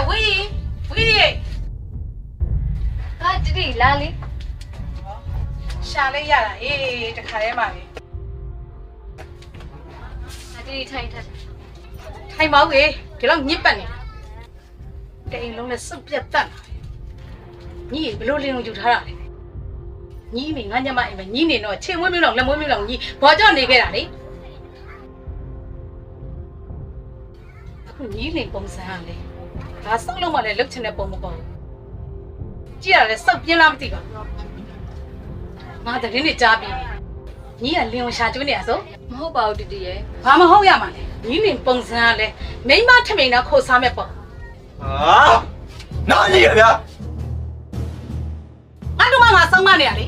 喂，啊，弟弟哪里？下来呀啦，这看来嘛的，啊，弟弟看一看。太毛个，这让你办的，这一弄的手别脏，你不弄领就他了，你没俺家妈嘛，你那喏，千万没弄，没弄你，包叫你给哪里？你那公司啊嘞，他手弄嘛嘞，六千来包么包，既然嘞手边那么地个，俺这人的家边，你也领下就那说。မဟုတ်ပါဘူး弟弟ရဲ့ဘာမဟုတ်ရမှာလဲညီလင်ပုံစံကလည်းမိမထမိန်တော့ခိုးစားမဲ့ပေါ့啊，哪里人呀？ ငါတို့မှငါဆုံးမနေရလေ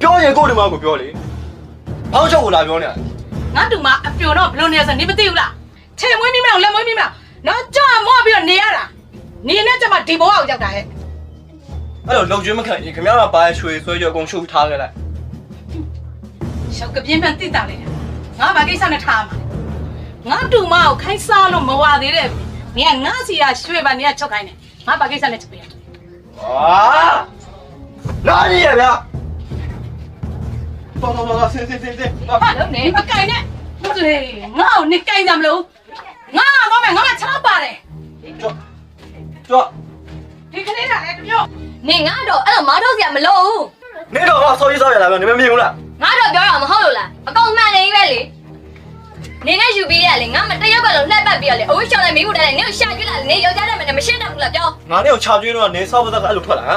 表演够的吗？我表里，好叫我拿表呢。 ငါတို့မှအပြိုတော့ဘလို့နေရဆိုနေမသိဘူးလားချေမွေးမိမအောင်လက်မွေးမိမအောင်တော့ကြောက်မော့ပြီးတော့နေရတာနေနဲ့ကျမဒီဘဝကိုရောက်တာဟဲ့哎呦，老君们看，你看苗白吹，所以就公收他个来。 ရှောက်ကပြင်းပြန်းတိတာလေငါဘာကိစ္စနဲ့ထားမှာငါတို့မအောင်ခိုင်းစားလို့မဝသေးတဲ့နေကငါစီရရွှေပါနေကချုပ်ခိုင်းတယ်ငါဘာကိစ္စနဲ့ချုပ်ပြရ 啊，哪里人呀？走，行，啊， ဟာလုံးနေမကင်နဲ့ဟုတ်တယ်ငါ့ကိုနေကင်ကြမလို့ငါတော့မယ်ငါကချောက်ပါတယ် 走， ဒီကလေးကလည်းတမျိုး နေငါတော့အဲ့လိုမောင်းထုတ်စရာမလိုဘူး 你找我烧一烧下来吧，你们没有了。 ငါတော့ပြောတာမဟုတ်လို့လားအကောင်မှန်နေပဲလေနေနဲ့ယူပြီးရလေငါမတယောက်ကလုံးလှက်ပတ်ပြီးရလေအဝိရှောင်းနဲ့မိဖို့တယ်နေကိုရှာကျွလာနေယောက်ျားတဲ့မနဲ့မရှင်းတော့ဘူးလားပြော 哪里有差距了？你烧不到还路出来啊？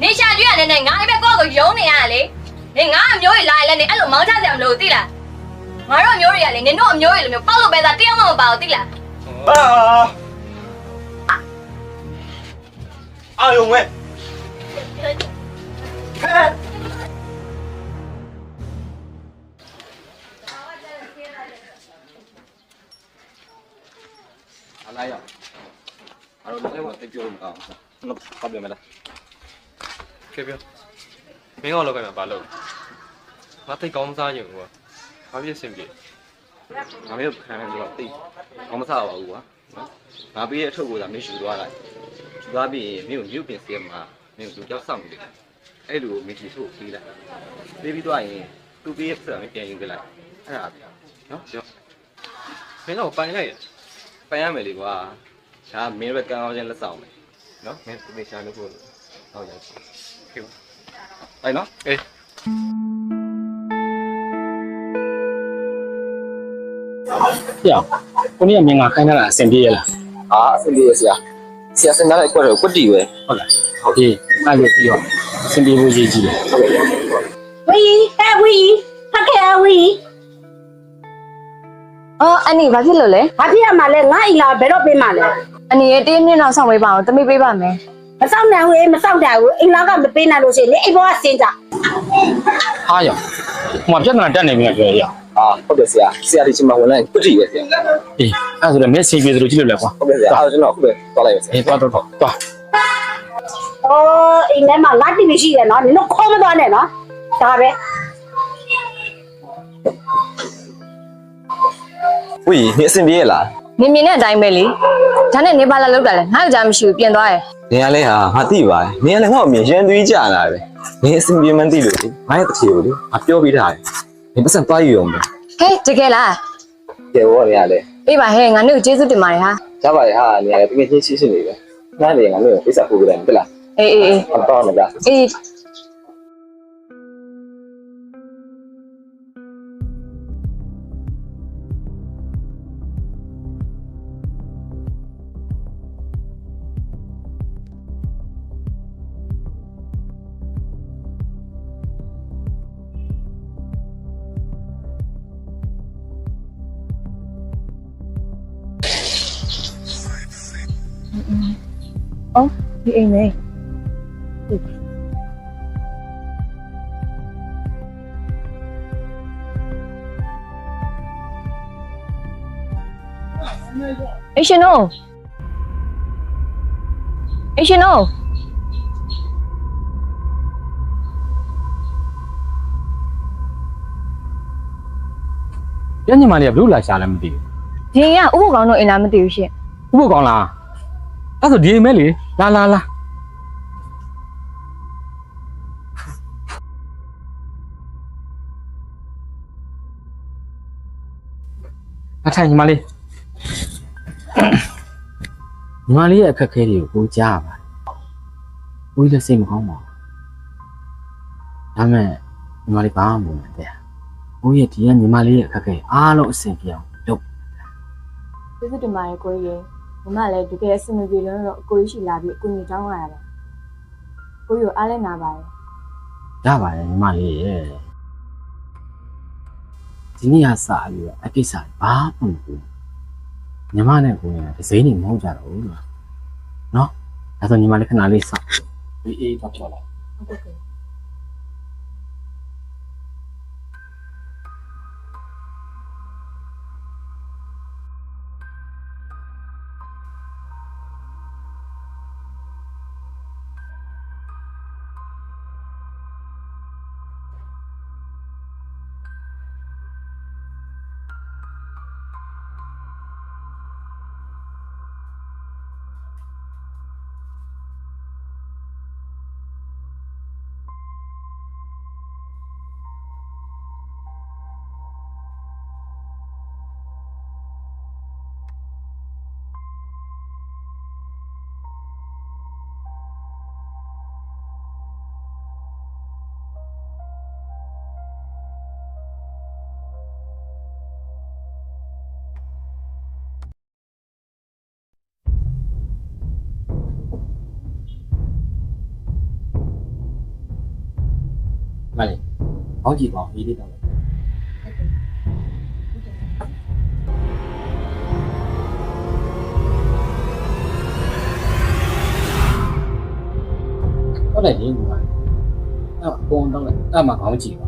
နေရှာကျွရနေငါလည်းပဲကိုယ့်ကိုယုံနေရလေနေငါအမျိုးကြီးလာလဲနေအဲ့လိုမောင်းချစရာမလိုသိလားငါတို့အမျိုးတွေကလေနေတို့အမျိုးတွေလိုမျိုးပေါက်လို့ပဲသားတယောက်မှမပါဘူးသိလား 啊！哎呦喂！看。 来呀！俺们那会得表啊，那发表没得？ခဲ့ပြောမင်းကလောက်ခိုင်းမှာဘာလို့ငါတိတ်ကောင်းစားရင်ကွာဘာဖြစ်စင်ပြေ 俺们看那个对，我们啥话我啊？俺毕业出国咱没学多来，学多毕没有牛变些嘛，没有就叫上的，哎路没提出对了，那边多人都毕业是没变应个来，哎呀，喏行， မင်းတော့ပိုင်းလိုက်ရ 白眼没的话，像没人刚好像来上没，喏， မင်းသိချာလို့ကိုဟောရခဲ့ပါ 哎喏， အေး ပြောကိုနေ့ကမင်းကခိုင်းထားတာအဆင်ပြေရလား 啊，是的是啊，是啊，是拿来过来过地位， ဟုတ်လားဟုတ်ပြီအဲ့လိုပြီးတော့အဆင်ပြေဖို့ရည်ကြီးတယ် ဝီဟဲ့ဝီဖတ်ခဲ့ဝီ အော်အန်နီဘာဖြစ်လို့လဲ ဘာဖြစ်ရမှာလဲငါအိလာဘယ်တော့ပေးမှာလဲ အန်နီရဲ့တင်းနှင်းတော့ဆောင်ပေးပါအောင်တမိပေးပါမယ် မစောင့်နိုင်ဘူးမစောင့်ကြဘူးအိမ်လာကမပေးနိုင်လို့ရှိရင်လေအိမ်ဘောကစင်ကြ ဟာရောဟိုမှာပြဿနာတက်နေပြီလားပြောရအောင် 啊，好的是啊，是啊，你起码我来不至于些， အေးအဲ့ဆိုတော့မင်းအဆင်ပြေသလိုကြည့်လို့လဲကွာ 好的是啊，还有这种后边多来一些。 အေးသွားသွားသွား အော်အိမ်ထဲမှာငါတိမရှိတယ်နော်နင်တို့ခေါ်မသွားနဲ့နော်ဒါပဲ 喂，你身边啦？ နေမြင်တဲ့အတိုင်းပဲလေဒါနဲ့နေပါလာလောက်တာလဲငါ့ကြောင့်မရှိဘူးပြင်သွားရယ် 你阿嘞哈，俺弟吧，你阿嘞我面前对家啦呗，你身边蛮对的，俺也不thiếu的，俺表比他，你不是多用的， ဟဲ့တကယ်လား 给我你阿嘞， အေးပါဟဲ့ငါတို့ကျေးဇူးတင်ပါတယ်ဟာ 加把哈，你阿嘞这个天气是你的，俺嘞俺嘞为啥不过来，对啦？ အေးအေးအေး 俺到那个。 အေး အော်ဒီအိမ်မေအရှင်နိုအရှင်နို ညညီမလေးကဘလို့လာရှာလဲမသိဘူး ဒီကဥပကောင်းတို့အိမ်လားမသိဘူးရှင် ဥပကောင်းလားအဲ့ဆိုဒီအိမ်မဲလေလာအထိုင်ညီမလေးညီမလေးရဲ့အခက်အခဲတွေကိုကိုကြားပါကိုကြီးလည်းစိတ်မကောင်းပါဘူးဒါမဲ့ညီမလေးဘာမှမလုပ်နဲ့ကိုရဲ့ဒီကညီမလေးရဲ့အခက်အခဲအားလုံးအဆင်ပြေအောင်လုပ် ကျေးဇူးတင်ပါတယ်ကိုကြီးရေမမလည်းတကယ်အဆင်မပြေလို့တော့အကိုကြီးရှိလာပြီးအကူကြီးတောင်းရတာကိုကြီးကိုအားလည်းနာပါတယ် ရပါတယ်ညီမလေးရဲ့ဒီနေ့ကစားပြီးတော့အကိစ္စဘာမှမလုပ်ညီမနဲ့ကိုရင်ဒီစိမ့်နေမဟုတ်ကြတော့ဘူးနော်ဒါဆိုညီမလေးခဏလေးစောင့်အေးတော့ပြောလိုက် ဟုတ်ကဲ့ မလေးဘောင်းကြည့်ပါအေးလေးတော့ဟုတ်တယ်ဒီမှာအဲ့ပုံတော့အဲ့မှာဘောင်းကြည့်ပါ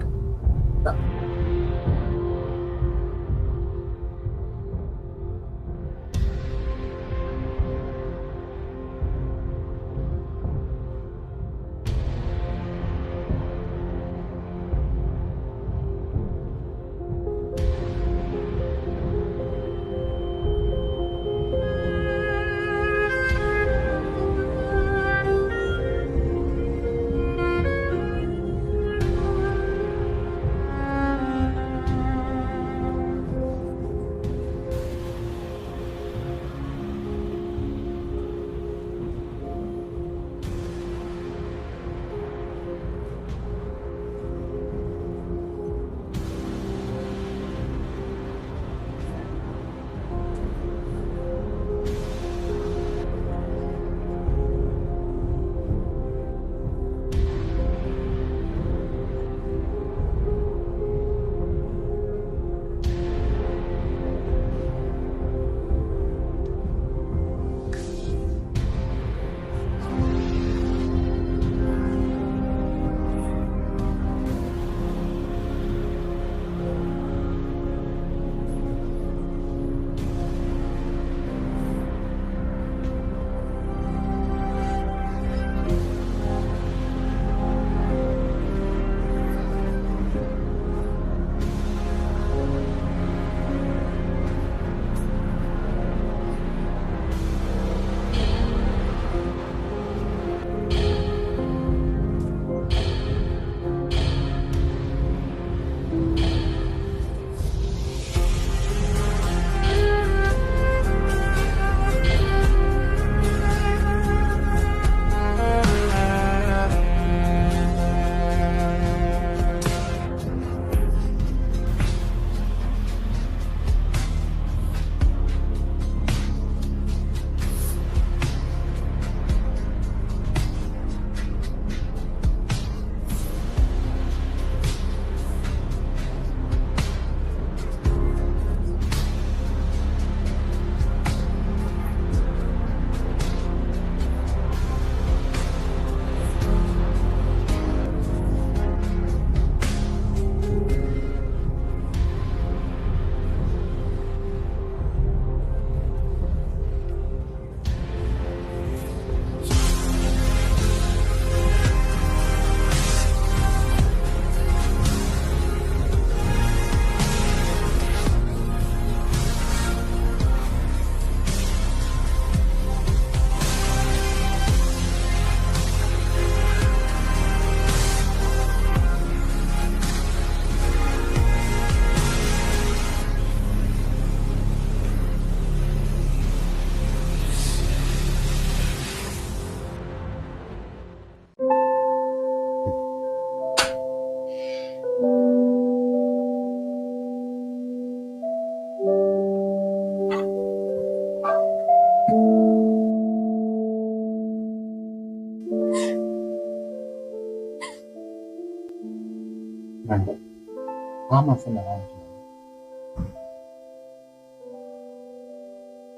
ဘာမှဆက်မအောင်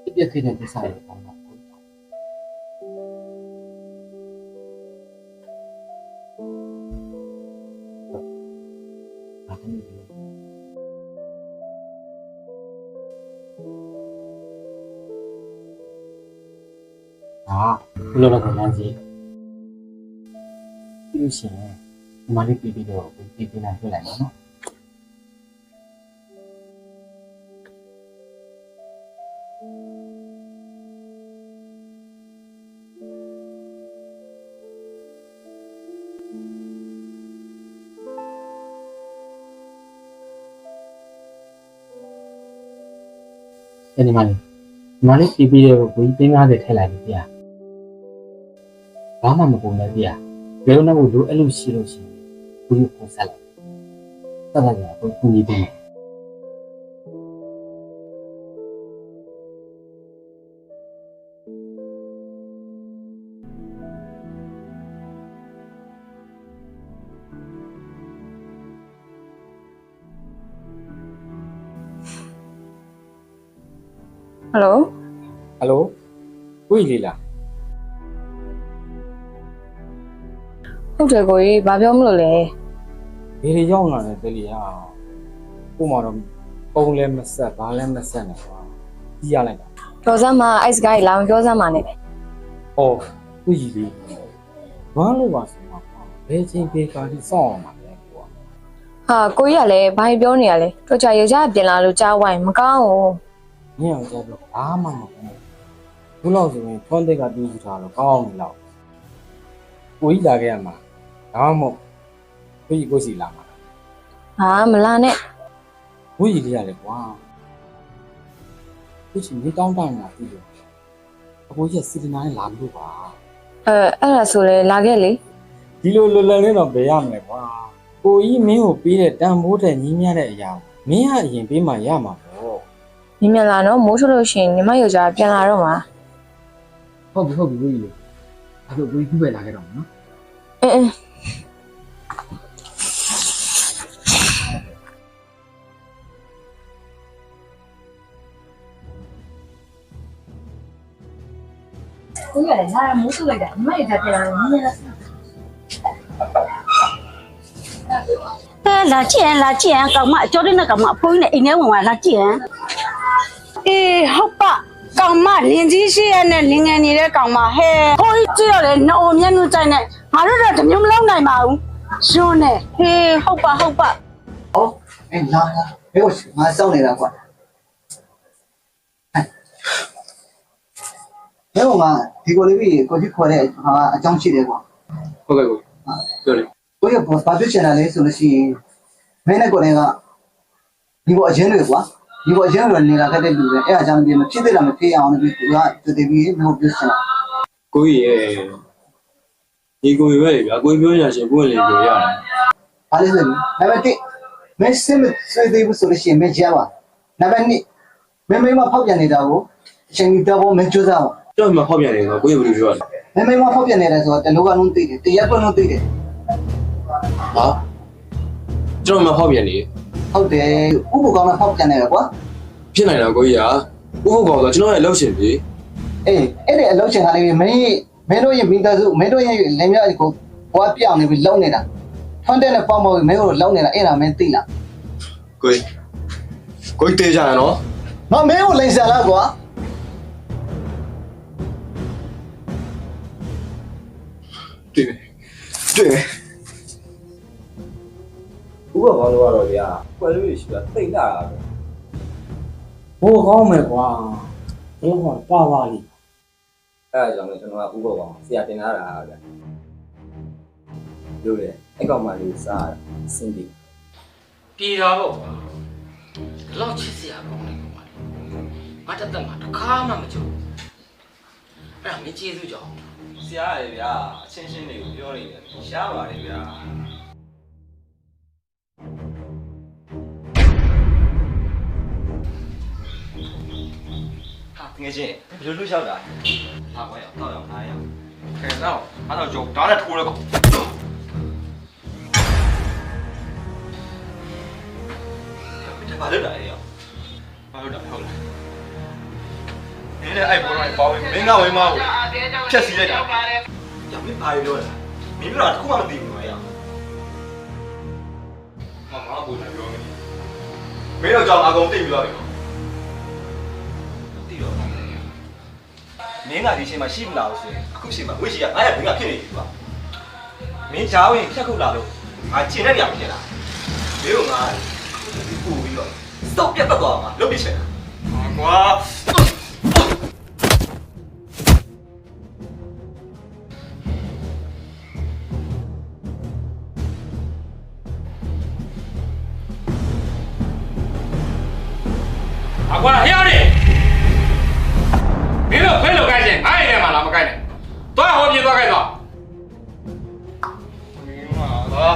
ဒီပြည့်ခဲ့တဲ့ကိစ္စတွေပေါ့နော်ဘယ်လိုလုပ်လဲလမ်းကြီးပြီးလို့ရှိရင်ဒီမှာလေးပြီးတော့ပြီးနိုင်တွေ့လိုက်ပါနော်ဒီမှာလေးပြီးတော့ကိုကြီးသိန်း50ထည့်လိုက်ပြီဗျာဘာမှမပုံနဲ့ဗျာဘယ်လိုနဲ့လို့အဲ့လိုရှိလို့ရှိရင်ကိုကြီးပုံဆက်လိုက်ဆက်လိုက်ရကိုကြီးပြီးဟယ်လို ဟယ်လိုကိုကြီးလေးလား ဟုတ်တယ်ကိုကြီးဘာပြောမလို့လဲ ဘယ်တွေရောက်လာလဲတလီဟာကိုမှတော့ပုံလည်းမဆက်ဘာလည်းမဆက်နဲ့ကွာကြီးရလိုက်တာ ပြောစမ်းမှာအိုက်စကိုင်းလာမပြောစမ်းမှာနဲ့ ဩကိုကြီးလေးဘာလို့ပါဆိုတော့ဘယ်ချင်းဘယ်ကာဒီစောင့်အောင်ပါလဲကွာ ဟာကိုကြီးကလည်းဘာပြောနေရလဲတော်ကြရေကြပြင်လာလို့ကြားဝိုင်းမကောင်းဘူး မင်းအောင်ကြတော့ဘာမှမဟုတ်ဘူးဘုလောက်ဆိုရင်ထွန်းတဲ့ကတူးထူထားတော့ကောင်းနေလောက်ကိုကြီးလာခဲ့ရမှာဒါမှမဟုတ်ကိုကြီးကိုစီလာမှာ ဟာမလာနဲ့ ကိုကြီးလေးရတယ်ကွာကိုကြီးမြေတောင်းတနေတာပြီလို့အကိုကြီးစီတနာနဲ့လာမလို့ပါ အဲ့ဒါဆိုလဲလာခဲ့လေ ဒီလိုလွယ်လွယ်လေးတော့ဘယ်ရမလဲကွာကိုကြီးမင်းကိုပေးတဲ့တန်ဖိုးတဲ့ညီးမြတဲ့အရာမင်းကအရင်ပေးမှရမှာပေါ့ မြင်မြင်လာတော့မိုးချို့လို့ရှိရင်ညီမယောက်ျားပြန်လာတော့မှာ ဟုတ်ပြီကိုကြီးလေးအဲ့လိုကိုကြီးခုပဲလာခဲ့တော့နော် အင်းကိုကြီးကလည်းလာမိုးချို့လိုက်တာညီမယောက်ျားပြန်လာတော့ညီမလာလာကြည့်ရင်ကောင်မအကျော်တဲ့ကောင်မအဖိုးနဲ့အိမ်ထဲဝင်လာကြည့်ရင်အေးဟုတ်ပါကောင်မလင်ကြီးရှိရနဲ့လင်ငယ်နေတဲ့ကောင်မဟဲဖိုးကြည့်ရလေနှုံမျက်နှာကြိုက်နဲ့ငါတို့တော့တမျိုးမလုံးနိုင်ပါဘူးရွှန်းနဲ့ဟေးဟုတ်ပါ 哦，哎，来，给我马上来了，快！哎，没有嘛？这个里边过去考的啊，讲起来过。ဟုတ်ကဲ့ကိုပြောလေ 我也不发表现在说的是，没那个那个，你我钱的过，你我钱的那个在这里边，哎呀，讲的边，现在咱们培养的边，这这边没有表现了。 ကိုကြီးရဲ့ဒီကိုကြီးပဲလေဗျာကိုကြီးပြောရရှင်ကိုယ်လည်းပြောရတယ် 哪里是？那边对，没什么所以对不说的是没钱吧？那边你没嘛跑偏的着不？像你得不没做着不？ ကြောက်မှဖောက်ပြန်နေတော့ကိုကြီးဘယ်လိုပြောရလဲ 没嘛跑偏的来说，这路个弄对的，这也不弄对的。 ဟာကြောက်မှဖောက်ပြန်နေ ဟုတ်တယ်ဥပကောင်နဲ့ဖောက်ပြန်နေတယ်ကွာ ဖြစ်နိုင်တာကိုကြီးကဥပကောင်ဆိုကျွန်တော်ရဲ့အလုပ်ရှင်ပြီ အေးအဲ့ဒီအလုပ်ရှင်ကလေးမင်းတို့ရဲ့မိသားစုမင်းတို့ရဲ့လင်မယားကိုဘွားပြောင်းနေပြီးလုံနေတာထွန်းတဲ့နဲ့ပေါင်းပေါင်းပြီးမင်းတို့လုံနေတာအဲ့ဒါမင်းသိလား ကိုကြီးတေးကြရနော် ငါမင်းကိုလိန်ဆန်လားကွာ တွေ့တယ် ဥပကောင်းလို့ကတော့ဗျာကွယ်လို့ရှိတာတိတ်လာတာပဲ ဘိုးကောင်းမယ်ကွာတော့ပါပါလိ အဲ့ဒါကြောင့်လည်းကျွန်တော်ကဥပကောင်းဆရာတင်လာတာဗျာလို့လေအဲ့ကောင်မလေးစားတာစင်ပြီ ပြေတာပေါ့ကွာဒီလောက်ချစ်စရာကောင်းနေကောင်မလေးငါတက်တက်မှာတစ်ခါမှမကြုံအဲ့ဒါမင်းကျေးဇူးကြောင့် ဆရာရယ်ဗျာအချင်းချင်းတွေကိုပြောနေတယ်ရှားပါတယ်ဗျာဟာငယ်ချင်းဘယ်လိုလုပ်လျှောက်တာဟာကွာရောက်တော့ရောက်အားရခဲတော့အားတော့ကြုံဒါနဲ့ထိုးလဲကော ဘာလို့လဲရောဘာလို့လဲဟုတ်လားနင်းနဲ့အဲ့ဘောတော့ပေါင်းမင်းကဝင်းမကိုဖြက်စီးလိုက်တာညမင်းဘာပြောလဲမင်းပြောတာတခုမှမသိဘူးနော်ရောမမဘူးလည်းပြောနေမင်းတို့ကြောင့်အကုန်သိပြီးသွားပြီသိတော့မင်းကဒီချိန်မှာရှိမလားလို့ဆိုရင်အခုချိန်မှာဝိရှိကငါ့ရဲ့ဘင်းကဖြစ်နေပြီကွာမင်းချားဝင်ဖြတ်ခုတ်လာလို့ငါကျင်တဲ့နေရာဖြစ်လာမင်းတို့ငါပူပြီးတော့စောက်ပြတ်ပတ်သွားမှာလုပ်ပြချင်တာကွာအကွာဟဲ့ရနေမင်းတို့ခွဲလို့ကိုင်းချင်းငါ့ရဲ့ထဲမှာလာမကိုင်းနဲ့သွားဟောပြေးသွားကိုင်းသွားမင်းမသာ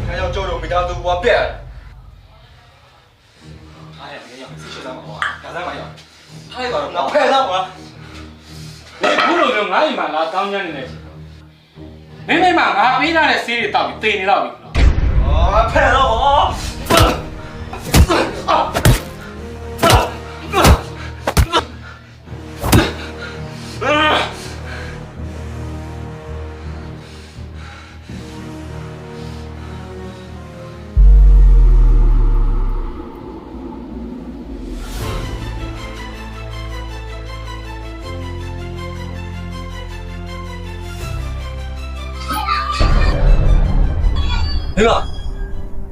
ငါရောက်ကြတော့မိသားစုဘွားပြက်အားရမင်းရောက်စစ်ချေသားမှာဟောဒါစားမှာရောက်ထားလိုက်ပါတော့နောက်ဖက်တော့ကွာဒီခုလိုမျိုးငါ့အိမ်မှာလာတောင်းချမ်းနေတယ်မင်းမိမငါပေးထားတဲ့ဆေးတွေတောက်ပြီးတေနေတော့ပြီဖက်တော့ဟော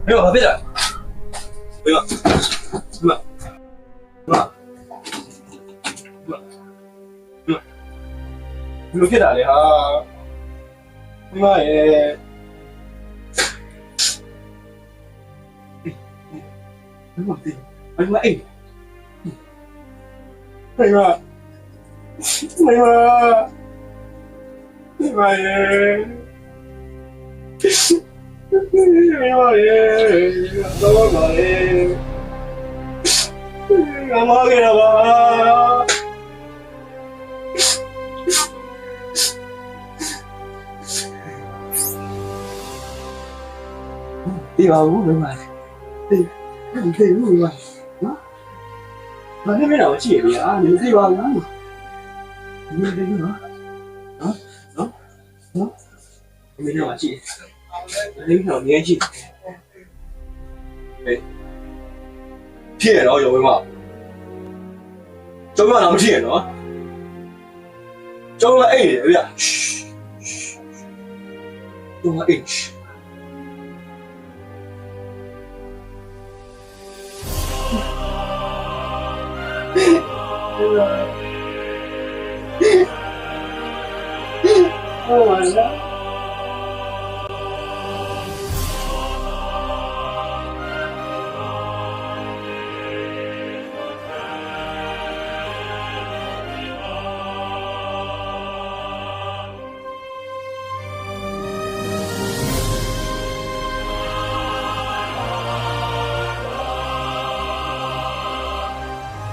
没有，别的，没有，没有别的哈，妈耶，哎妈的，哎妈哎，哎妈，哎妈，哎妈耶。妈耶！妈耶！干嘛给了吧？đi vào ngủ bên ngoài đi đi ngủ bên ngoài đó mà thế mới nào chỉ bị đi vào ngủ đi đi nữa đó đó đó bên nào chị đến nào nghe chị đấy thiệt đó rồi mà chúng nó làm thiệt đó chúng nó ấy đấy bây giờ chúng nó ấy oh my god